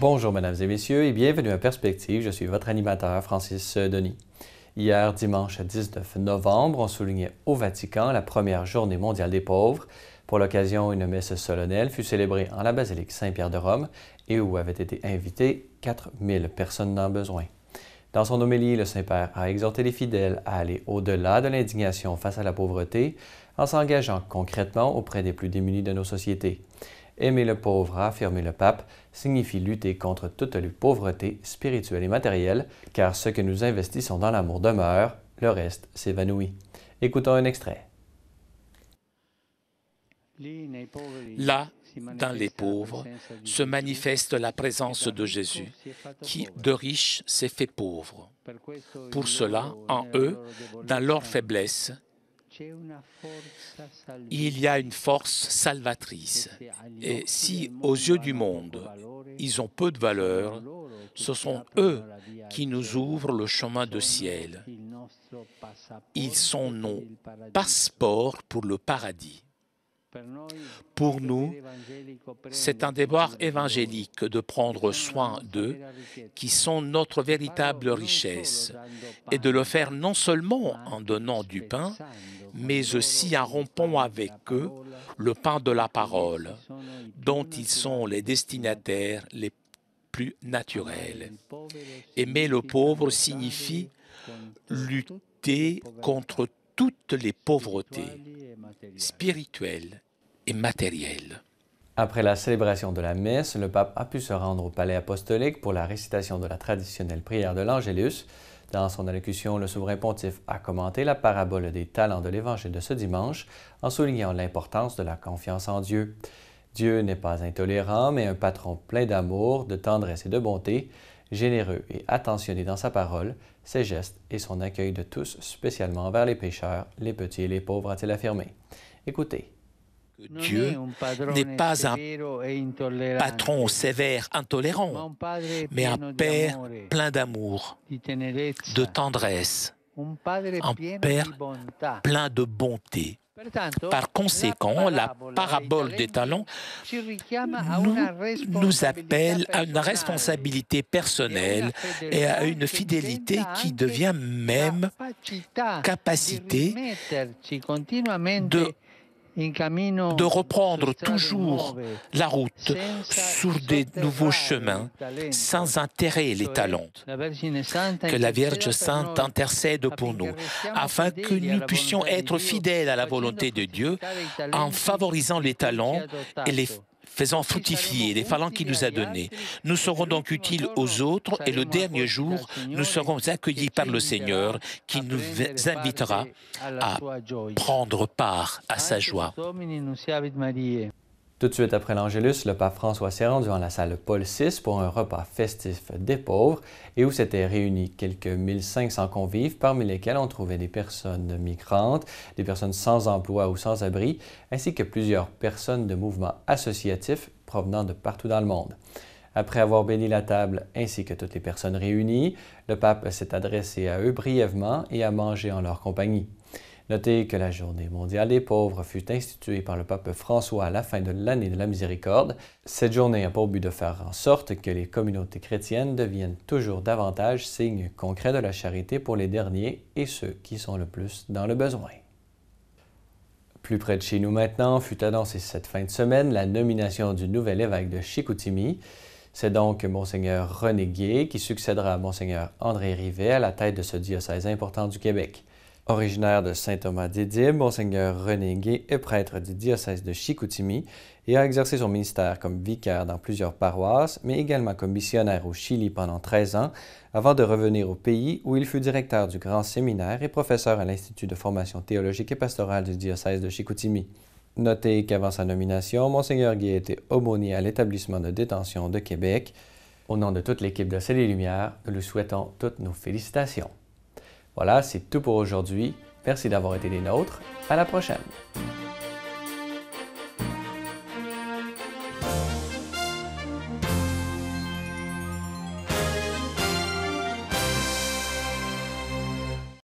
Bonjour mesdames et messieurs et bienvenue à Perspective, je suis votre animateur Francis Denis. Hier, dimanche 19 novembre, on soulignait au Vatican la première journée mondiale des pauvres. Pour l'occasion, une messe solennelle fut célébrée en la basilique Saint-Pierre de Rome et où avaient été invitées 4000 personnes dans le besoin. Dans son homélie, le Saint-Père a exhorté les fidèles à aller au-delà de l'indignation face à la pauvreté en s'engageant concrètement auprès des plus démunis de nos sociétés. Aimer le pauvre, a affirmé le pape, signifie lutter contre toute les pauvretés spirituelle et matérielle, car ce que nous investissons dans l'amour demeure, le reste s'évanouit. Écoutons un extrait. Là, dans les pauvres, se manifeste la présence de Jésus, qui de riches s'est fait pauvre. Pour cela, en eux, dans leur faiblesse, il y a une force salvatrice. Et si, aux yeux du monde, ils ont peu de valeur, ce sont eux qui nous ouvrent le chemin du ciel. Ils sont nos passeports pour le paradis. Pour nous, c'est un devoir évangélique de prendre soin d'eux, qui sont notre véritable richesse, et de le faire non seulement en donnant du pain, mais aussi en rompant avec eux le pain de la parole, dont ils sont les destinataires les plus naturels. Aimer le pauvre signifie lutter contre toutes les pauvretés spirituelles et matérielles. Après la célébration de la messe, le pape a pu se rendre au palais apostolique pour la récitation de la traditionnelle prière de l'Angélus. Dans son allocution, le souverain pontife a commenté la parabole des talents de l'Évangile de ce dimanche en soulignant l'importance de la confiance en Dieu. Dieu n'est pas intolérant, mais un patron plein d'amour, de tendresse et de bonté, généreux et attentionné dans sa parole, ses gestes et son accueil de tous, spécialement envers les pécheurs, les petits et les pauvres, a-t-il affirmé. Écoutez. Dieu n'est pas un patron sévère, intolérant, mais un Père plein d'amour, de tendresse, un Père plein de bonté. Par conséquent, la parabole des talents nous appelle à une responsabilité personnelle et à une fidélité qui devient même capacité de reprendre toujours la route sur des nouveaux chemins sans enterrer les talents. Que la Vierge Sainte intercède pour nous, afin que nous puissions être fidèles à la volonté de Dieu en favorisant les talents et les faisant fructifier les talents qu'il nous a donnés. Nous serons donc utiles aux autres et le dernier jour, nous serons accueillis par le Seigneur qui nous invitera à prendre part à sa joie. Tout de suite après l'Angélus, le pape François s'est rendu en la salle Paul VI pour un repas festif des pauvres et où s'étaient réunis quelques 1500 convives, parmi lesquels on trouvait des personnes migrantes, des personnes sans emploi ou sans abri, ainsi que plusieurs personnes de mouvements associatifs provenant de partout dans le monde. Après avoir béni la table ainsi que toutes les personnes réunies, le pape s'est adressé à eux brièvement et a mangé en leur compagnie. Notez que la Journée mondiale des pauvres fut instituée par le pape François à la fin de l'année de la miséricorde. Cette journée a pour but de faire en sorte que les communautés chrétiennes deviennent toujours davantage signes concrets de la charité pour les derniers et ceux qui sont le plus dans le besoin. Plus près de chez nous maintenant, fut annoncée cette fin de semaine la nomination du nouvel évêque de Chicoutimi. C'est donc Monseigneur René Gué qui succédera à Monseigneur André Rivet à la tête de ce diocèse important du Québec. Originaire de Saint-Thomas-d'Édime, Monseigneur René Gué est prêtre du diocèse de Chicoutimi et a exercé son ministère comme vicaire dans plusieurs paroisses, mais également comme missionnaire au Chili pendant 13 ans, avant de revenir au pays où il fut directeur du grand séminaire et professeur à l'Institut de formation théologique et pastorale du diocèse de Chicoutimi. Notez qu'avant sa nomination, Monseigneur Gué était aumônier à l'établissement de détention de Québec. Au nom de toute l'équipe de Ciel et Lumière, nous lui souhaitons toutes nos félicitations. Voilà, c'est tout pour aujourd'hui. Merci d'avoir été des nôtres. À la prochaine!